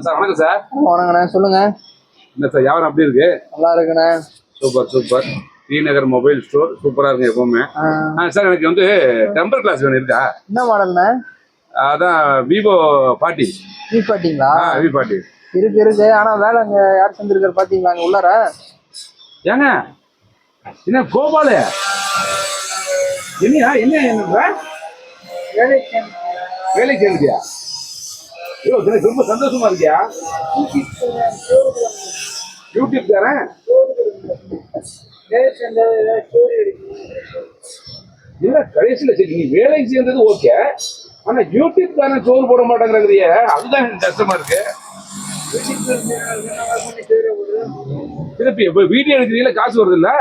Sir வணக்கம் sir. வணக்கண்ணே, சொல்லுங்க. என்ன சார் வியாபாரம் அப்படி இருக்கு? நல்லா இருக்குண்ணே. Super super. Srinagar mobile store சூப்பரா இருக்கு எப்பவுமே. சார் எனக்கு வந்து டெம்பர் கிளாஸ் வேணும், இருக்கா? என்ன மாடல்ண்ணே? அதான் விவோ 40. V40ங்களா? V40 இருக்கு. ஆனா வேலை அங்க யார் செஞ்சிருக்காரு பாத்தீங்களா அங்க உள்ளார? ஏங்க என்ன கோபாலு என்னையா என்ன வேலை சேர்ந்தியா? ஐயோ எனக்கு ரொம்ப சந்தோஷமா இருக்கியா? யூடியூப் தானே? இல்ல கடைசியில சரி நீ வேலைக்கு சேர்ந்தது ஓகே, ஆனா யூடியூப் தானே சோறு போட மாட்டேங்கிறீங்க, அதுதான் எனக்கு கஷ்டமா இருக்கு. திருப்பி இப்ப வீடியோ எடுக்கிறீங்களா, காசு வருது இல்ல?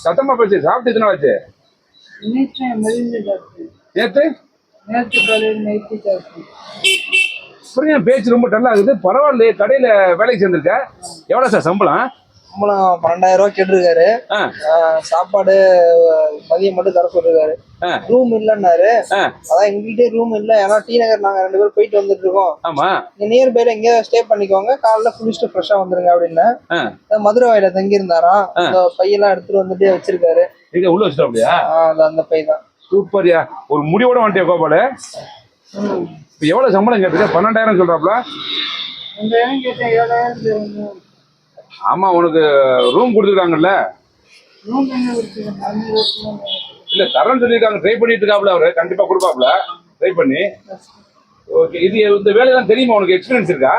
சத்தமா பேசு. சாப்பிட்டு எத்தனை ஆச்சு? நேத்து பேச்சு ரொம்ப டல்லா இருக்குது. பரவாயில்லையே, கடையில வேலைக்கு சேர்ந்திருக்க. எவ்வளவு சார் சம்பளம்? சம்பளம் 12,000 கேட்டிருக்காரு. சாப்பாடு மதியம் மட்டும் தர சொல்லிருக்காரு. ரூம் இல்லன்னாரு. அதான் எங்ககிட்டே ரூம் இல்ல, ஏன்னா டி நகர் நாங்க 2 பேரும் போயிட்டு வந்துட்டு இருக்கோம். ஆமா, நியர் பைல எங்க ஸ்டே பண்ணிக்கோங்க, காலைல குளிச்சுட்டு ஃப்ரெஷ்ஷா வந்துருங்க அப்படின்னு. மதுரை வாயில தங்கி இருந்தாராம். பையெல்லாம் எடுத்துட்டு வந்துட்டு வச்சிருக்காரு. எங்க உள்ள வச்சிட்டோம் அப்படியா? அந்த பை தான். சூப்பர்யா. ஒரு முடிவோட வந்துட்டே கோபாலு. எவ்வளவு சம்பளம் கேட்டுக்க? 12,000 சொல்றாப்ல. கேட்டேன், 7,000. ஆமா, உனக்கு ரூம் கொடுத்துருக்காங்கல்ல? இல்ல தரேன்னு சொல்லியிருக்காங்க, ட்ரை பண்ணிட்டு இருக்காப்ல அவரு. கண்டிப்பா கொடுப்பாப்ல ட்ரை பண்ணி. ஓகே, இது இந்த வேலையெல்லாம் தெரியுமா உனக்கு? எக்ஸ்பீரியன்ஸ் இருக்கா?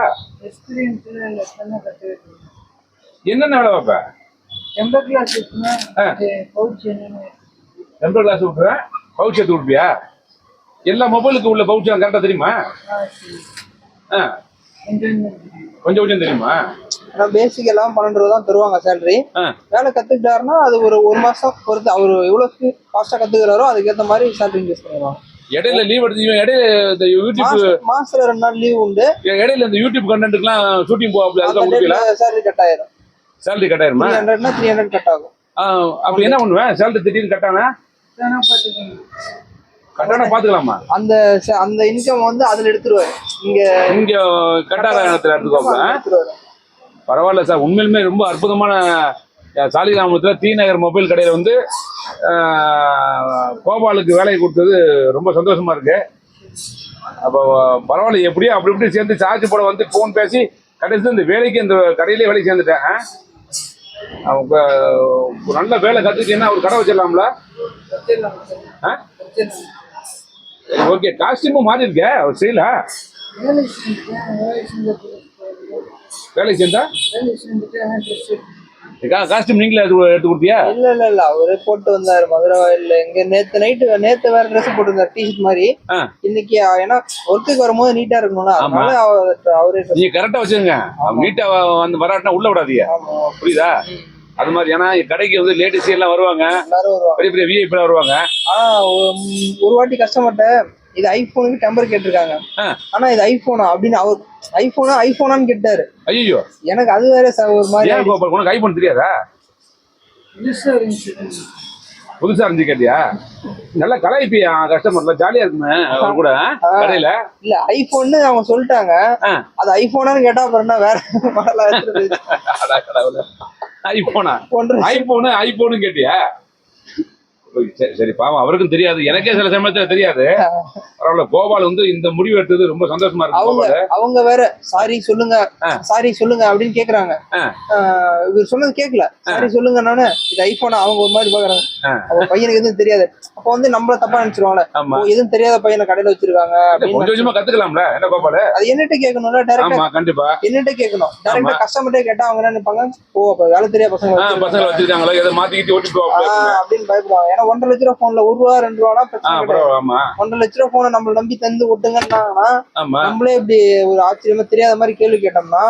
என்னென்ன வேலை பார்ப்ப? டெம்பர் கிளாஸ் விட்டுறேன், பவுச் எடுத்து கொடுப்பியா? எல்லா மொபைலுக்கு உள்ள பவுச் கரெக்டா தெரியுமா? கொஞ்சம் தெரியுமா? பேசிக் எல்லாம் 12 ரூபா தான் தருவாங்க சேலரி. வேலை கத்துக்கிட்டாருன்னா அது ஒரு மாசம் பொறுத்து அவரு எவ்வளவு ஃபாஸ்டா கத்துக்கிறாரோ அதுக்கேற்ற மாதிரி சேலரி இன்க்ரீஸ் பண்ணிடுவாங்க. இடையில லீவ் எடுத்து இடையில இந்த யூடியூப் மாசத்துல 2 நாள் லீவ் உண்டு. இடையில இந்த யூடியூப் கண்டென்ட்க்குலாம் ஷூட்டிங் போவாப்ல, அதுக்கு கொடுக்கல. சேலரி கட் ஆயிரும். சேலரி கட் ஆயிருமா? 300 கட் ஆகும். அப்ப என்ன பண்ணுவேன்? சேலரி திடீர்னு கட்டானா பாத்துக்கலாமா? அந்த இன்கம் வந்து அதுல எடுத்துருவாரு. இங்க கட்டாத இடத்துல எடுத்துக்கோங்க. பரவாயில்ல சார், உண்மையிலுமே ரொம்ப அற்புதமான. சாலிகிராமத்துல டி நகர் மொபைல் கடையில வந்து கோபாலுக்கு வேலையை கொடுத்தது ரொம்ப சந்தோஷமா இருக்கு. அப்போ பரவாயில்ல, எப்படியோ அப்படி இப்படி சேர்ந்து சார்ஜ் போட வந்து போன் பேசி கடைசி இந்த வேலைக்கு இந்த கடையிலே வேலைக்கு சேர்ந்துட்டேன். அவங்க நல்ல வேலை கத்துக்கிட்டீங்கன்னா ஒரு கடை வச்சிடலாம்ல? ஓகே, காஸ்டியூமும் மாறி இருக்க ஒரு ஸ்டைலா? வேலைக்கு சேர்ந்தா காஸ்டியூம் நீங்களே எடுத்து கொடுத்தியா? இல்ல அவரே போட்டு வந்தாரு மதுரை வாயில்ல. எங்க நேத்து வேற ட்ரெஸ் போட்டு வந்தாரு, டிஷர்ட் மாதிரி. இன்னைக்கு ஏன்னா ஒர்க்குக்கு வரும்போது நீட்டா இருக்கணும்ல, அதனால அவரே. நீங்க கரெக்டா வச்சுருங்க, நீட்டா வந்து வராட்டினா உள்ள விடாதீங்க, புரியுதா? அது மாதிரி. ஏன்னா கடைக்கு வந்து லேடிஸ் எல்லாம் வருவாங்க, பெரிய பெரிய விஐபி வருவாங்க. ஒரு வாட்டி கஸ்டமர்ட்ட இது ஐபோனுக்கு டெம்பர் கேட்டிருக்காங்க. ஆனா இது ஐபோனா அப்படின்னு அவர் ஐபோனான்னு கேட்டாரு. ஐயோ, எனக்கு அது வேற ஒரு மாதிரி. உனக்கு ஐபோன் தெரியாதா? புதுசா இருந்து கேட்டியா? நல்லா கலாய்ப்பியா கஸ்டமர்ல, ஜாலியா இருக்குமே அவர் கூட கடையில. இல்ல ஐபோன்னு அவங்க சொல்லிட்டாங்க, அது ஐபோனான்னு கேட்டா அப்புறம் வேற ஐபோனு கேட்டியா? சரி பாவம், அவருக்கும் தெரியாது, எனக்கே சில சமயத்துல தெரியாது. பரவாயில்ல, கோபால் வந்து இந்த முடிவு எடுத்தது ரொம்ப சந்தோஷமா இருக்கு. அவங்க வேற சாரி சொல்லுங்க அப்படின்னு கேக்குறாங்க. இவர் சொன்னது கேட்கல, சாரி சொல்லுங்க. நானு இது ஐபோனா அவங்க ஒரு மாதிரி பாக்குறாங்க. அவங்க பையனுக்கு எதுவும் தெரியாது. அப்ப வந்து நம்மள தப்பா நினைச்சிருவாங்க, எதுவும் தெரியாத பையனை கடையில வச்சிருக்காங்க. கொஞ்சமா கத்துக்கலாம்ல என்ன கோபால்? அது என்னட்ட கேட்கணும்ல, டைரக்டா. கண்டிப்பா என்னட்ட கேட்கணும். டைரக்டா கஸ்டமர்ட்டே கேட்டா அவங்க என்ன நினைப்பாங்க, ஓ அப்ப வேலை தெரியாத பசங்க வச்சிருக்காங்களா, எதை மாத்திக்கிட்டு ஓட்டிட்டு அப்படின்னு பயப்படுவாங்க. 1.5 லட்ச ரூபா போன்ல 1 ரூபா 2 ரூபா பிரச்சனை கிடையாது. 1.5 லட்ச ரூபா போனை நம்ம நம்பி தந்து ஒட்டுங்கன்னா நம்மளே இப்படி ஒரு ஆச்சரியமா தெரியாத மாதிரி கேள்வி கேட்டோம்னா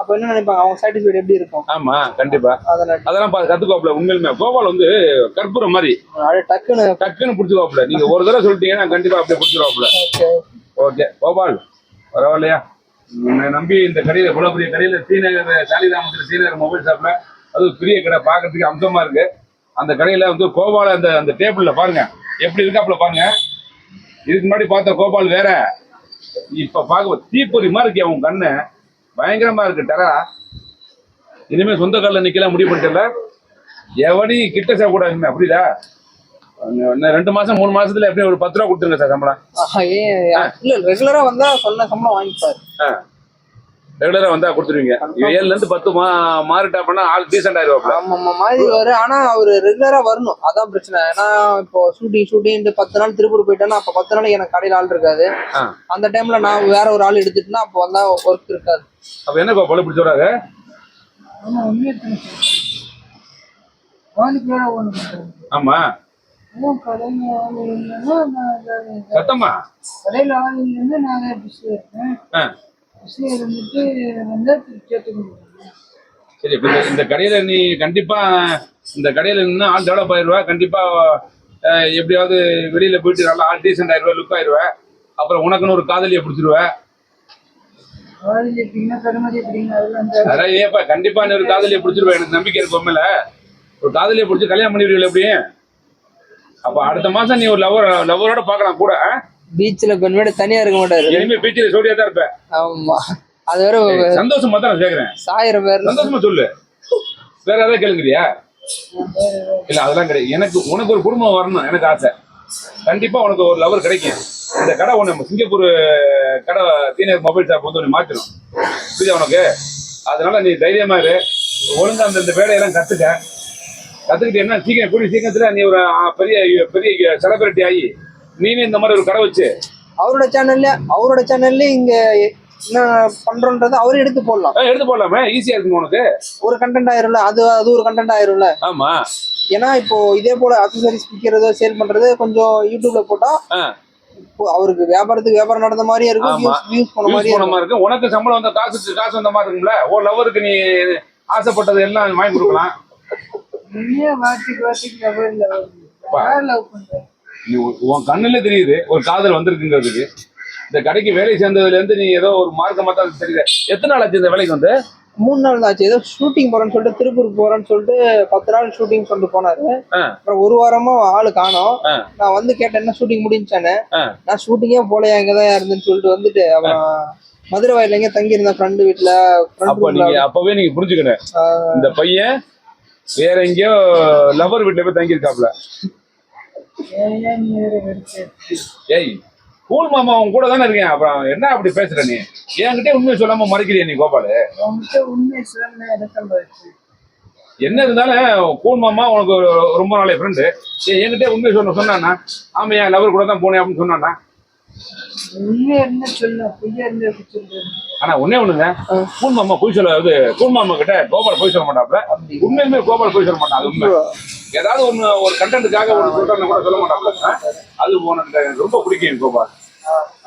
அப்ப என்ன நினைப்பாங்க, அவங்க சாட்டிஸ்ஃபைட் எப்படி இருக்கும்? ஆமா கண்டிப்பா, அதெல்லாம் கத்துக்கோப்ல. உண்மையிலுமே கோபால் வந்து கற்பூரம் மாதிரி டக்குன்னு புடிச்சுக்கோப்ல. நீங்க ஒரு தடவை சொல்லிட்டீங்கன்னா கண்டிப்பா அப்படியே புடிச்சிருவாப்ல. ஓகே கோபால், பரவாயில்லையா? உன்னை நம்பி இந்த கடையில இவ்வளவு பெரிய கடையில ஸ்ரீநகர் சாலிகிராமத்தில் ஸ்ரீநகர் மொபைல் ஷாப்ல அது பெரிய கடை பார்க்கறதுக்கு அம்சமா இருக்கு. அந்த கடையில வந்து கோபால் அந்த டேபிள்ல பாருங்க எப்படி இருக்காப்புல பாருங்க. இதுக்கு முன்னாடி பார்த்த கோபால் வேற, இப்ப பார்க்க தீப்பொறி மாதிரி இருக்கு அவன் கண்ணு, பயங்கரமா இருக்கு டெரா. இனிமே சொந்த காலில் நிக்கலாம் முடிவு பண்ணிட்டல, எவனி கிட்ட சேர கூடாதுங்க புரியுதா? இன்னும் 2 மாசம் 3 மாசத்துல எப்படி ஒரு 10 ரூபா கொடுத்துருங்க சார் சம்பளம். இல்ல ரெகுலரா வந்தா சொன்ன சம்பளம் வாங்கிப்பாரு. ரெகுலரா வந்தா கொடுத்துருவீங்க. 7ல இருந்து 10 மாறிட்டா பண்ணா ஆள் டீசென்ட் ஆயிருவாப்ல. ஆமா மாறிடுவாரு. ஆனா அவரு ரெகுலரா வரணும், அதான் பிரச்சனை. ஏன்னா இப்போ ஷூட்டிங் 10 நாள் திருப்பூர் போயிட்டேன்னா அப்ப 10 நாளைக்கு எனக்கு கடையில ஆள் இருக்காது. அந்த டைம்ல நான் வேற ஒரு ஆள் எடுத்துட்டுனா அப்ப வந்தா ஒர்க் இருக்காது. அப்ப என்ன கோபால் இப்படி சொல்றாங்க? ஆமா சத்தமா கடையில் ஆள் இல்லைன்னா நாங்கள் பிஸியாக இருக்கேன். பிஸியாக இருந்துட்டு வந்து கேட்டுக்கணும். சரி, இப்ப இந்த கடையில நீ கண்டிப்பா இந்த கடையில நின்று ஆள் டெவலப் ஆயிடுவா கண்டிப்பா. எப்படியாவது வெளியில போயிட்டு நல்லா ஆள் டீசென்ட் ஆயிடுவா, லுக் ஆயிடுவ. அப்புறம் உனக்குன்னு ஒரு காதலியை பிடிச்சிருவ. காதலி எப்படின்னா கருமதி எப்படிங்க அதெல்லாம் அதான் ஏப்பா கண்டிப்பா நீ ஒரு காதலியை பிடிச்சிருவ, எனக்கு நம்பிக்கை இருக்கு உண்மையில. ஒரு காதலியை பிடிச்சி கல்யாணம் பண்ணிடுவீங்க எப்படி? அப்ப அடுத்த மாசம் நீ ஒரு லவ்வரோட பாக்கலாம் கூட. பீச்ல பெண்மேட தனியா இருக்க மாட்டாரு, இனிமே பீச்சில் சோடியா தான் இருப்பேன். ஆமா அது வேற சந்தோஷமா தான் நான் கேக்குறேன். 1000 பேர் சந்தோஷமா சொல்லு. வேற ஏதாவது கேளுங்கிறியா? இல்ல அதெல்லாம் கிடையாது. உனக்கு ஒரு குடும்பம் வரணும் எனக்கு ஆசை. கண்டிப்பா உனக்கு ஒரு லவர் கிடைக்கும். இந்த கடை ஒண்ணு சிங்கப்பூர் கடை ஸ்ரீநகர் மொபைல் ஷாப் வந்து ஒண்ணு மாற்றணும் புரியுதா உனக்கு? அதனால நீ தைரியமா இரு. ஒழுங்கா அந்த வேலையெல்லாம் கத்துக்கிட்டு என்ன கூடிய சீக்கிரத்துல நீ ஒரு பெரிய செலிபிரிட்டி ஆகி நீனே இந்த மாதிரி ஒரு கடை வச்சு அவரோட சேனல்ல இங்க என்ன பண்றோன்றத அவரே எடுத்து போடலாமே. ஈஸியா இருக்குங்க உனக்கு. ஒரு கண்டென்ட் ஆயிரும்ல, அது ஒரு கண்டென்ட் ஆயிரும்ல. ஆமா, ஏன்னா இப்போ இதே போல அக்சசரிஸ் விற்கிறதோ சேல் பண்றது கொஞ்சம் யூடியூப்ல போட்டா இப்போ அவருக்கு வியாபாரம் நடந்த மாதிரியே இருக்கும், வியூஸ் போன மாதிரியே இருக்கும். உனக்கு சம்பளம் வந்த காசு வந்த மாதிரி இருக்கும்ல. ஓ லவருக்கு நீ ஆசைப்பட்டது எல்லாம் வாங்கி கொடுக்கலாம். உன் கண்ணுல தெரியுது ஒரு காதல் வந்திருக்குங்கிறதுக்கு. இந்த கடைக்கு வேலை சேர்ந்ததுல இருந்து நீ ஏதோ ஒரு மார்க்கமா தான் தெரியுது. எத்தனை நாள் ஆச்சு இந்த வேலைக்கு வந்து? 3 நாள் தான் ஆச்சு. ஏதோ ஷூட்டிங் போறேன்னு சொல்லிட்டு திருப்பூர் போறேன்னு சொல்லிட்டு 10 நாள் ஷூட்டிங் சொல்லிட்டு போனாரு. அப்புறம் 1 வாரமா ஆளு காணோம். நான் வந்து கேட்டேன் என்ன ஷூட்டிங் முடிஞ்சானே. நான் ஷூட்டிங்கே போலையா, இங்கதான் இருந்தேன்னு சொல்லிட்டு வந்துட்டு அப்புறம் மதுரை வாயில எங்க தங்கி இருந்தேன் ஃப்ரெண்டு வீட்டுல. அப்பவே நீங்க புரிஞ்சுக்கணும் இந்த பையன் வேற எங்கேயோ லவர் வீட்டுல போய் தங்கி இருக்காப்ல. ஏய் கூல் மாமா அவன் கூட தானே இருக்கேன். அப்புறம் என்ன அப்படி பேசுற நீ? என்கிட்ட உண்மையை சொல்லாம மறைக்கிறியா நீ கோபாலு? என்ன இருந்தாலும் கூல் மாமா உனக்கு ரொம்ப நாளே ஃப்ரெண்டு. என்கிட்ட உண்மையை சொன்னானா? ஆமா என் லவர் கூட தான் போனேன் அப்படின்னு சொன்னானா? ஆனா ஒன்னே ஒண்ணுங்க, கூல் மாமா போய் சொல்லாது. கூல் மாமா கிட்ட கோபால் போய் சொல்ல மாட்டாப்ல. உண்மையுமே கோபால் போய் சொல்ல மாட்டான். அது உண்மை. ஏதாவது ஒரு கண்டென்ட்டுக்காக ஒன்று சொல்றான்னு கூட சொல்ல மாட்டாப்ல. அது உனக்கு ரொம்ப பிடிக்கும் கோபால்.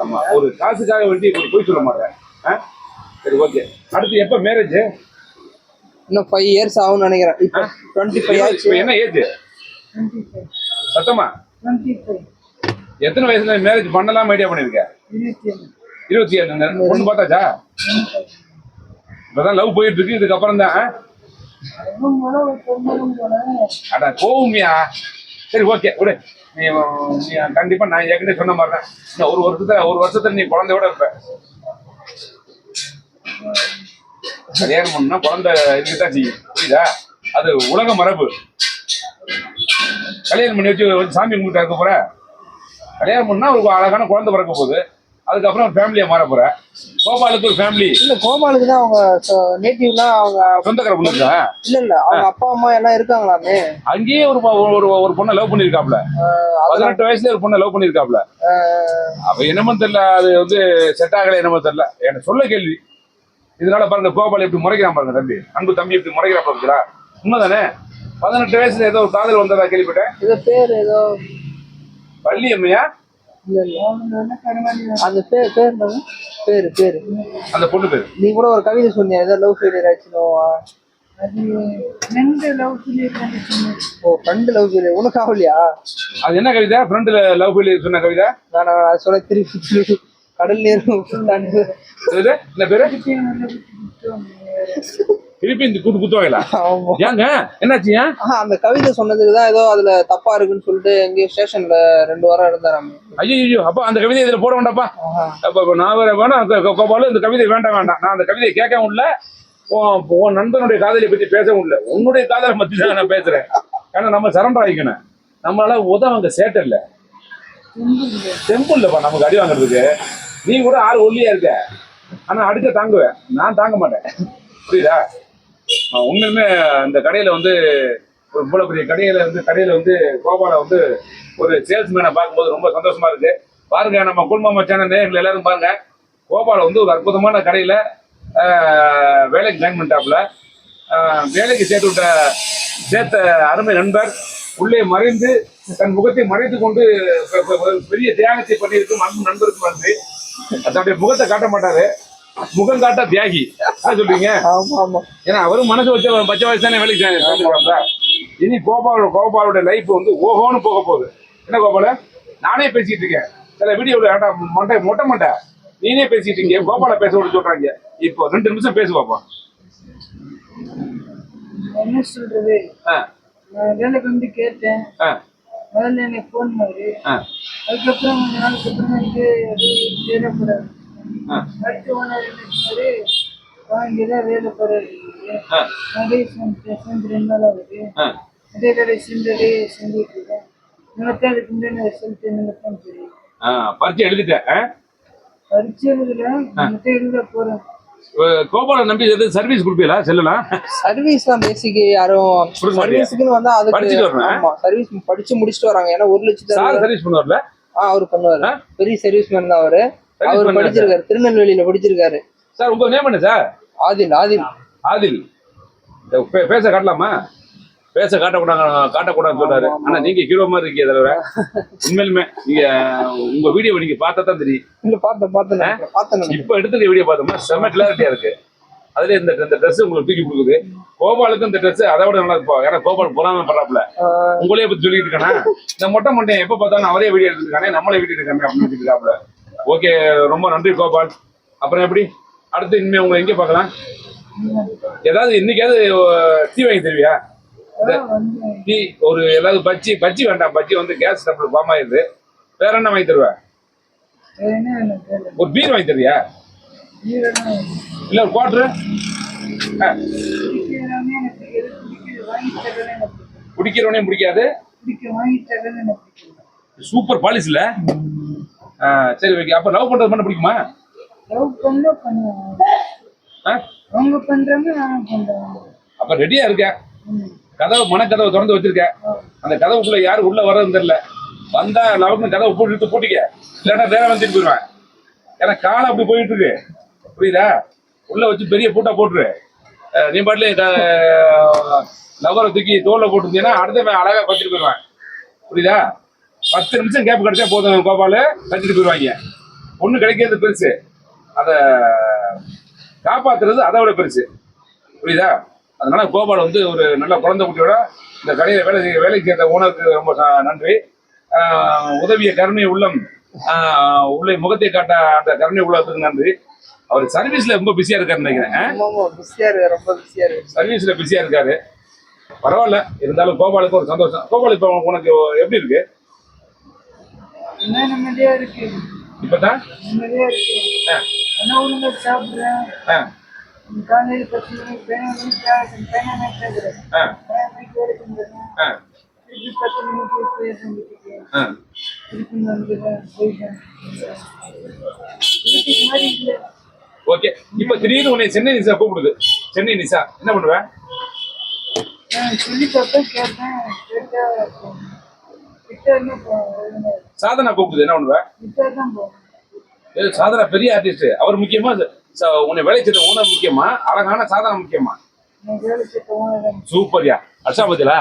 ஆமா, ஒரு காசுக்காக வேண்டி போய் சொல்ல மாட்டேன். சரி ஓகே. அடுத்து எப்ப மேரேஜ்? இன்னும் 5 இயர்ஸ் ஆகும்னு நினைக்கிறேன். இப்போ 25 ஆச்சு. என்ன ஏஜ்? சத்தமா 25. எத்தனை வயசுல மேரேஜ் பண்ணலாம் ஐடியா பண்ணிருக்க? 27. பொண்ணு பார்த்தாச்சா? இப்பதான் லவ் போயிட்டு இருக்கு. இதுக்கப்புறம் தான் அட கோவுமியா. சரி ஓகே விடு. நீ கண்டிப்பா நான் ஏற்கனவே சொன்ன மாதிரி தான். இன்னும் ஒரு வருஷத்துல நீ குழந்தையோட இருப்ப. கல்யாணம் பண்ணா குழந்தை இருக்குதான் செய்யும் புரியுதா? அது உலக மரபு. கல்யாணம் பண்ணி வச்சு சாமி கும்பிட்டு இருக்க போற. கல்யாணம் பண்ணா ஒரு அழகான குழந்தை பிறக்க போகுது. அதுக்கப்புறம் ஃபேமிலியா மாற போற. கோபாலுக்கு ஒரு ஃபேமிலி இல்ல, கோபாலுக்கு தான் அவங்க நேட்டிவ்னா அவங்க சொந்தக்கார பொண்ணு இருக்கா? இல்ல அவங்க அப்பா அம்மா எல்லாம் இருக்காங்களாமே. அங்கேயே ஒரு பொண்ணை லவ் பண்ணிருக்காப்ல. 18 வயசுல ஒரு பொண்ணை லவ் பண்ணிருக்காப்ல. அப்ப என்னமோ தெரியல, அது வந்து செட் ஆகல என்னமோ தெரியல. எனக்கு சொல்ல கேள்வி. இதனால பாருங்க கோபால் எப்படி முறைக்கிறான் பாருங்க. தம்பி எப்படி முறைக்கிறான் பாருங்களா? உண்மைதானே? 18 வயசுல ஏதோ ஒரு காதல் வந்ததா கேள்விப்பட்டேன். ஏதோ பேர் ஏதோ பள்ளி அம்மையா? அந்த பேர் அந்த பொண்ணு பேரு. நீ கூட ஒரு கவிதை சொன்னியா ஏதோ லவ் ஃபெயிலியர் ஆச்சுனோ? ஃப்ரெண்ட் லவ் ஃபெயிலியர் உனக்கு ஆகலையா? அது என்ன கவிதை? ஃப்ரெண்ட்ல லவ் ஃபெயிலியர் சொன்ன கவிதை? நான் சொல்ல திருப்பி கடல் நீர் தாண்டி என்னது? என்ன பேரு? திருப்பியும் வந்து விட்டு வந்தாங்க. திருப்பி இந்த கூட்டு குத்துவாங்களா? ஆமா. ஏங்க என்னாச்சுயா? அந்த கவிதை சொன்னதுக்கு தான் ஏதோ அதுல தப்பா இருக்குன்னு சொல்லிட்டு எங்கேயோ ஸ்டேஷன்ல 2 வாரம் இருந்தாராமே. ஐயோ, அப்ப அந்த கவிதை இதுல போட வேண்டாப்பா. அப்ப நான் வேற வேணாம் கோபாலு, இந்த கவிதை வேண்டாம். நான் அந்த கவிதையை கேட்கவும் இல்லை, உன் நண்பனுடைய காதலை பத்தி பேசவும் இல்லை. உன்னுடைய காதலை பத்தி தான் நான் பேசுறேன். ஏன்னா நம்ம சரண்டர் ஆகிக்கணும். நம்மளால உதவங்க சேட்டை இல்லை, தெம்பு இல்லப்பா நமக்கு அடி வாங்குறதுக்கு. நீ கூட ஆள் ஒல்லியா இருக்க, ஆனா அடிச்ச தாங்குவேன், நான் தாங்க மாட்டேன். புரியுதா? உண்மையுமே அந்த கடையில வந்து ஒரு இவ்வளவு பெரிய கடையில வந்து கோபாலை வந்து ஒரு சேல்ஸ்மேனை பார்க்கும்போது ரொம்ப சந்தோஷமா இருக்கு. பாருங்க, நம்ம குல்மாமா சேனல் நேயர்கள் எல்லாரும் பாருங்க, கோபாலை வந்து ஒரு அற்புதமான கடையில வேலைக்கு ஜாயின் பண்ணிட்டாப்புல. வேலைக்கு சேர்த்த அருமை நண்பர் உள்ளே மறைந்து தன் முகத்தை மறைத்து கொண்டு பெரிய தியாகத்தை பண்ணியிருக்கும் அன்பு நண்பருக்கு வந்து தன்னுடைய முகத்தை காட்ட மாட்டாரு, முகம் காட்ட தியாகி சொல்றீங்க. ஏன்னா அவரும் மனசு வச்ச பச்சை வயசு தானே வேலைக்கு சேர்ந்துருவாங்க. இனி கோபாலோட லைஃப் வந்து ஓஹோன்னு போக போகுது. என்ன கோபால, நானே பேசிட்டு இருக்கேன் சில வீடியோல, மொட்டை மொட்டை நீனே பேசிட்டு இருக்கீங்க, கோபால பேச விட சொல்றாங்க. இப்போ 2 நிமிஷம் பேசு பாப்பா. என்ன சொல்றது, நான் வேலைக்கு வந்து கேட்டேன். முதல்ல எனக்கு ஃபோன் மாதிரி, அதுக்கப்புறம் கொஞ்ச நாளுக்கு அப்புறம் எனக்கு அது தேவைப்படாது. அடுத்த ஓனர் மாதிரி வாங்கிதான் வேலை போறாரு. நிறைய சேர்ந்து 2 நாள் ஆகுது. அதே கடை செஞ்சுட்டு இருக்கேன். நினைத்தா அதுக்கு முன்னாடி ரிசல்ட் என்னதான் தெரியும். பரிச்சை எழுதிட்டேன், பரிச்சை எழுதல, நினைத்தா எழுத போறேன். கோபால நம்பி சர்வீஸ் கொடுப்பீங்களா? செல்லலாம் சர்வீஸ்லாம் பேசிக்கு யாரும் சர்வீஸ்க்குன்னு வந்தா அதுக்கு சர்வீஸ் படிச்சு முடிச்சுட்டு வராங்க. ஏன்னா 1 லட்சம் சர்வீஸ் பண்ணுவார்ல. அவரு பண்ணுவாரு, பெரிய சர்வீஸ் மேன் தான் அவரு. அவரு படிச்சிருக்காரு, திருநெல்வேலியில படிச்சிருக்காரு. சார் உங்க நேம் என்ன சார்? ஆதில். பேச காட்டலாமா? பேச காட்டக்கூடாதுன்னு சொல்றாரு. ஆனா நீங்க ஹீரோ மாதிரி இருக்கீங்க தலைவர. உண்மையிலுமே நீங்க உங்க வீடியோ நீங்க பார்த்தா தான் தெரியும். இப்ப எடுத்துக்க வீடியோ பார்த்தோம்னா செம்ம கிளாரிட்டியா இருக்கு. அதுல இந்த ட்ரெஸ் உங்களுக்கு தூக்கி கொடுக்குது. கோபாலுக்கு இந்த ட்ரெஸ் அதை விட நல்லா இருக்கும். ஏன்னா கோபால் பொறாம பண்றாப்ல. உங்களே பத்தி சொல்லிட்டு இருக்கானே, இந்த மொட்டை எப்ப பார்த்தாலும் அவரே வீடியோ எடுத்துருக்கானே, நம்மளே வீடியோ எடுக்கானே அப்படின்னு இருக்காப்ல. ஓகே, ரொம்ப நன்றி கோபால். அப்புறம் எப்படி அடுத்து இனிமே உங்க எங்க பார்க்கலாம்? ஏதாவது இன்னைக்காவது டீ வாங்கி தருவியா? டீ ஒரு ஏதாவது பஜ்ஜி வேண்டாம், பஜ்ஜி வந்து கேஸ் டபுள் ஃபார்ம் ஆயிடுது. வேற என்ன வாங்கி தருவ? ஒரு பீர் வாங்கி தருவியா? இல்ல ஒரு குவார்டரு? குடிக்கிறவனே பிடிக்காது. சூப்பர் பாலிஸ் இல்ல? சரி ஓகே. அப்ப லவ் பண்றது பண்ண பிடிக்குமா? அப்ப ரெடியா இருக்க? மனக்கதவை திறந்து வச்சிருக்க. அந்த கதவுக்குள்ள யாரு உள்ள வர்றதுன்னு தெரியல. வந்தா லவுக்கு கதவை பூட்டிக்க, இல்லைன்னா வேற வந்துட்டு போயிடுவேன். ஏன்னா காலம் அப்படி போயிட்டு இருக்கு, புரியுதா? உள்ள வச்சு பெரிய பூட்டா போட்டுரு. நீ பாட்டுல லவரை தூக்கி தோல்ல போட்டுருந்தீங்கன்னா அடுத்த அழகா கட்டிட்டு போயிடுவேன், புரியுதா? 10 நிமிஷம் கேப் கிடைச்சா போதும், கோபாலு கட்டிட்டு போயிடுவாங்க. ஒண்ணு கிடைக்கிறது பெருசு, அதை காப்பாத்துறது அதை விட பெருசு, புரியுதா? அதனால கோபால் வந்து ஒரு நல்ல குழந்தை குட்டியோட இந்த கடையில வேலைக்கு சேர்ந்த ஓனருக்கு ரொம்ப நன்றி. உதவிய கருணை உள்ளம், உள்ள முகத்தை காட்ட அந்த கருணை உள்ளத்துக்கு நன்றி. அவர் சர்வீஸ்ல ரொம்ப பிஸியா இருக்காரு நினைக்கிறேன். சர்வீஸ்ல பிஸியா இருக்காரு, பரவாயில்ல. இருந்தாலும் கோபாலுக்கு ஒரு சந்தோஷம். கோபால் இப்ப உனக்கு எப்படி இருக்கு? நிம்மதியா இருக்கு. இப்பதான் நிம்மதியா இருக்கு. சாப்பிடுறேன். காலையில் 10 மணிக்கு பேனா ஓகே. இப்ப திடீர்னு உன்னை சென்னை நிசா கூப்பிடுது. சென்னை நிசா என்ன பண்ணுவேன்? சொல்லி பார்த்தேன், கேட்டேன். சாதனா கூப்பிடுது, என்ன பண்ணுவேன்? சாதனா பெரிய ஆர்டிஸ்ட், அவர் முக்கியமா? உன்னை வேலை செய்த ஓனர் முக்கியமா, அழகான சாதனா முக்கியமா? சூப்பர்யா, அர்ஷாபதிலா.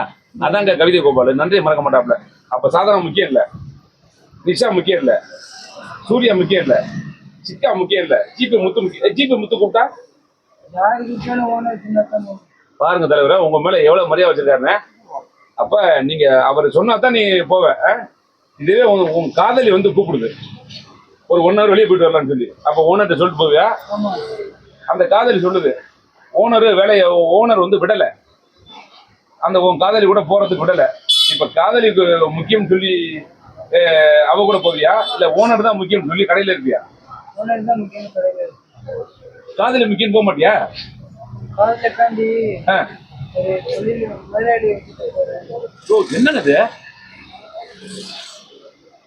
அதாங்க கவிதை கோபால், நன்றி மறக்க மாட்டாப்ல. அப்ப சாதனா முக்கியம் இல்ல, நிஷா முக்கியம் இல்ல, சூர்யா முக்கியம் இல்ல, சிக்கா முக்கியம் இல்ல, ஜிபி முத்து கூப்பிட்டா பாருங்க தலைவர, உங்க மேல எவ்வளவு மரியாதை வச்சிருக்காருன்னு. அப்ப நீங்க அவர் சொன்னாதான் நீ போவ. இதுவே உன் காதலி வந்து கூப்பிடுது, ஒரு 1 hour வெளியே போயிட்டு வரலாம்னு சொல்லி, அப்ப ஓனர்கிட்ட சொல்லிட்டு போவியா? ஆமா. அந்த காதலி சொல்லுது ஓனர் வந்து விடல, அந்த உன் காதலி கூட போறதுக்கு விடல. இப்ப காதலிக்கு முக்கியம் சொல்லி அவ கூட போவியா, இல்ல ஓனர் தான் முக்கியம் சொல்லி கடையில இருப்பியா? ஓனர் தான் முக்கியம் கிடையாது. காதலி முக்கியம் போக மாட்டியா? காதல தாண்டி ஆ. ஒரு தொழில் முதலாளி வச்சுட்டு போறேன். என்னங்க இது?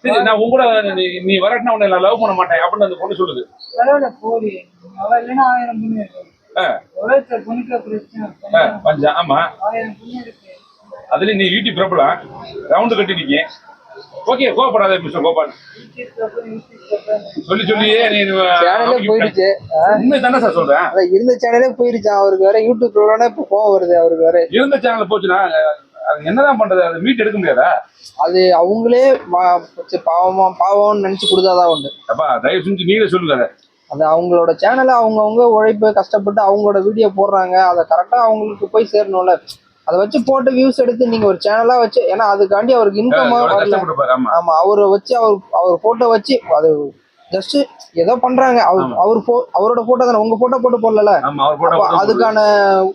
சரி, நான் உங்க கூட நீ வரட்டினா உன்னை நான் லவ் பண்ண மாட்டேன் அப்படின்னு அந்த பொண்ணு சொல்லுது. பரவாயில்ல போடி, அவ இல்லைன்னா 1000 பொண்ணு இருக்கு. ஒருத்தர் பொண்ணுக்கு பிரச்சனை பஞ்சம். ஆமா, 1000 பொண்ணு இருக்கு. அதுல நீ யூடியூப் பிரபலம் ரவுண்டு கட்டிருக்கீங்க. ஓகே, கோவப்படாத மிஸ்டர் கோபால். சொல்லி சொல்லியே நீ சேனலே போயிடுச்சு. உண்மை தானே சார் சொல்றேன். அதான் இருந்த சேனலே போயிருச்சு. அவருக்கு வேற யூடியூப் ப்ரோனா இப்ப கோவம் வருது அவருக்கு வேற. இருந்த சேனல் போச்சுன்னா அது என்னதான் பண்றது? அது மீட் எடுக்க முடியாதா? அது அவங்களே பாவம்னு நினைச்சு கொடுத்தாதான் உண்டு. அப்பா தயவு செஞ்சு நீங்களே சொல்லுங்க. அது அவங்களோட சேனலை அவங்கவுங்க உழைப்பு கஷ்டப்பட்டு அவங்களோட வீடியோ போடுறாங்க, அதை கரெக்டா அவங்களுக்கு போய் சேரணும்ல. அதை வச்சு போட்டு வியூஸ் எடுத்து நீங்க ஒரு சேனலா வச்சு, ஏன்னா அதுக்காண்டி அவருக்கு இன்கம் வரல. ஆமா, அவரை வச்சு அவர் போட்டோ வச்சு அது ஜஸ்ட் ஏதோ பண்றாங்க. அவரோட போட்டோ தானே, உங்க போட்டோ போட்டு போடல, அதுக்கான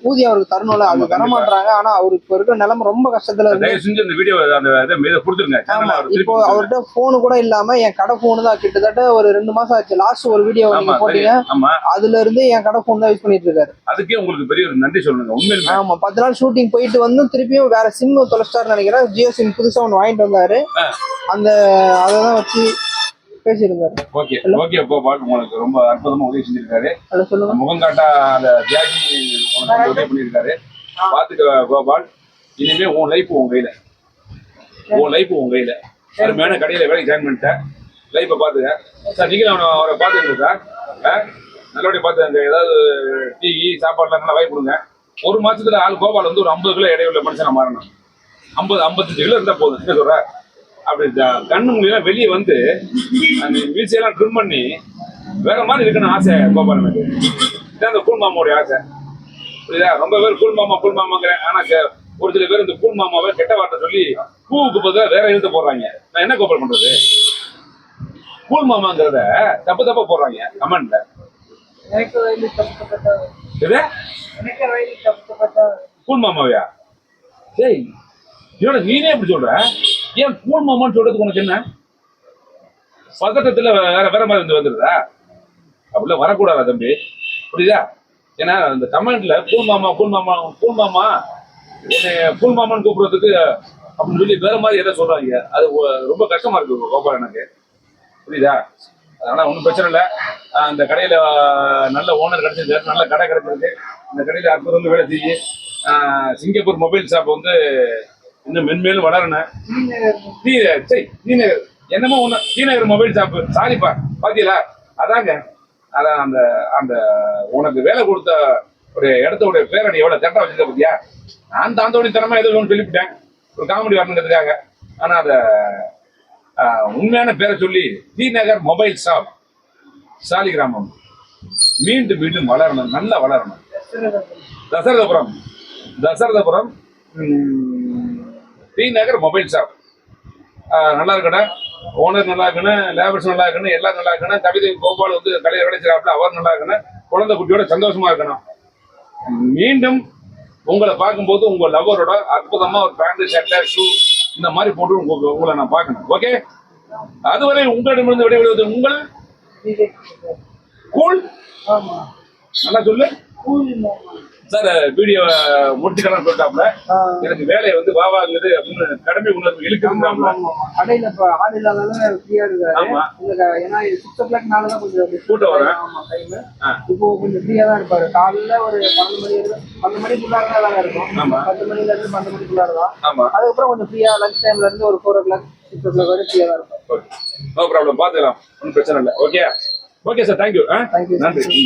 ஊதியம் அவருக்கு தரணும்ல, அது தர மாட்டாங்க. ஆனா அவருக்கு இப்ப இருக்கிற நிலைமை ரொம்ப கஷ்டத்துல இருக்கு. ஆமா, இப்போ அவர்கிட்ட போனு கூட இல்லாம என் கடை போனு தான் கிட்டத்தட்ட ஒரு 2 மாசம் ஆச்சு. லாஸ்ட் ஒரு வீடியோ நீங்க போட்டீங்க, அதுல இருந்து என் கடை போன் தான் யூஸ் பண்ணிட்டு இருக்காரு. அதுக்கே உங்களுக்கு பெரிய ஒரு நன்றி சொல்லுங்க. ஆமா, 10 நாள் ஷூட்டிங் போயிட்டு வந்து திருப்பியும் வேற சிம் தொலைச்சிட்டாருன்னு நினைக்கிறேன். ஜியோ சிம் புதுசா ஒன்று வாங்கிட்டு வந்தாரு, அதான் வச்சு பேசியிருந்தாரு. ஓகே ஓகே, கோபால் உங்களுக்கு ரொம்ப அற்புதமா உதவி செஞ்சிருக்காரு. முகம் காட்டா அந்த தியாகி உனக்கு உதவி பண்ணியிருக்காரு. பாத்துக்க கோபால், இனிமே உன் லைஃப் உன் கையில. அருமையான கடையில வேலைக்கு ஜாயின் பண்ணிட்டேன். லைஃப்பை பாத்துக்க சார். நீங்களும் அவரை பாத்துக்கங்க சார். நல்லபடியா பாத்துக்கங்க. ஏதாவது டீ சாப்பாடுலாம் நல்லா வாங்கி கொடுங்க. 1 மாசத்துல ஆள் கோபால் வந்து ஒரு 50 கிலோ இடையுள்ள மனுஷனா மாறணும். 55 கிலோ இருந்தா போதும். என்ன சொல்ற? அப்படி கண்ணு முடியெல்லாம் வெளியே வந்து அந்த வீழ்ச்சியெல்லாம் ட்ரிம் பண்ணி வேற மாதிரி இருக்கணும் ஆசை கோபால் எனக்கு. இதான் அந்த கூழ் மாமாவுடைய ஆசை. புரியுதா? ரொம்ப பேர் கூழ் மாமாங்கிறேன். ஆனா ஒரு சில பேர் இந்த கூழ் மாமாவை கெட்ட வார்த்தை சொல்லி பூவுக்கு பதிலாக வேற எழுத்து போடுறாங்க. நான் என்ன கோபால் பண்றது? கூழ் மாமாங்கிறத தப்பா போடுறாங்க கமெண்ட்ல. கூழ் மாமாவையா? சரி, இதோட நீனே எப்படி சொல்ற? ஏன் கூழ் மாமான்னு சொல்றதுக்கு உனக்கு என்ன பதட்டத்துல வேற மாதிரி வந்துடுறா? அப்படிலாம் வரக்கூடாதா தம்பி? புரியுதா? ஏன்னா இந்த கமெண்ட்ல கூழ் மாமான்னு கூப்பிடுறதுக்கு அப்படின்னு சொல்லி வேற மாதிரி எதை சொல்றாங்க. அது ரொம்ப கஷ்டமா இருக்கு கோபால் எனக்கு. புரியுதா? அதனால ஒன்றும் பிரச்சனை இல்லை. அந்த கடையில நல்ல ஓனர் கிடைச்சிருக்கு, நல்ல கடை கிடைச்சிருக்கு. இந்த கடையில அற்புதம் வேலை செய்யு. சிங்கப்பூர் மொபைல் ஷாப் வந்து இன்னும் மென்மேலும் வளரணும். ஸ்ரீநகர் என்னமோ ஒண்ணு, ஸ்ரீநகர் மொபைல் ஷாப்பு. சாரிப்பா, பாத்தீங்களா? அதாங்க, அதான் அந்த அந்த உனக்கு வேலை கொடுத்த ஒரு இடத்தோட பேரை நீ எவ்வளவு தட்டா வச்சிருக்க பத்தியா? நான் தாந்தோடி தரமா ஏதோ ஒன்று சொல்லிவிட்டேன், ஒரு காமெடி வரணுங்கிறதுக்காக. ஆனா அத உண்மையான பேரை சொல்லி ஸ்ரீநகர் மொபைல் ஷாப் சாலிகிராமம் மீண்டும் வளரணும், நல்லா வளரணும். தசரதபுரம் ஸ்ரீநகர் மொபைல் ஷாப் நல்லா இருக்கணும். ஓனர் நல்லா இருக்கணும், லேபர்ஸ் நல்லா இருக்கணும், எல்லாரும் நல்லா இருக்கணும். கவிதை கோபால் வந்து கலையை கிடைச்சிடாப்புல அவர் நல்லா இருக்கணும். குழந்தை குட்டியோட சந்தோஷமா இருக்கணும். மீண்டும் உங்களை பார்க்கும்போது உங்க லவரோட அற்புதமா ஒரு பேண்ட், ஷர்ட், ஷூ இந்த மாதிரி போட்டு உங்களை நான் பார்க்கணும். ஓகே, அதுவரை உங்களிடமிருந்து விடைபெறுவது உங்கள் கூல். நல்லா சொல்லு சார். வீடியோ முடிச்சுக்கலாம் சொல்லிட்டாப்ல. எனக்கு வேலையை வந்து வாவாங்குது அப்படின்னு கடமை உணர்வு இழுக்குறாங்க. கடையில இப்ப ஆள் இல்லாதனால ஃப்ரீயா இருக்காரு. ஏன்னா 6 o'clock மேலதான் கொஞ்சம் கூட்டம் வரும். இப்போ கொஞ்சம் ஃப்ரீயா தான் இருப்பாரு. காலையில ஒரு 12 மணிக்குள்ளாரதான் வேலை இருக்கும். 10 மணில இருந்து 12 மணிக்குள்ளாரதான். அதுக்கப்புறம் கொஞ்சம் ஃப்ரீயா லஞ்ச் டைம்ல இருந்து ஒரு 4 o'clock 6 o'clock வரை ஃப்ரீயா தான் இருக்கும். நோ ப்ராப்ளம், பாத்துக்கலாம், ஒன்றும் பிரச்சனை இல்லை. Okay okay sir, thank you. நன்றி.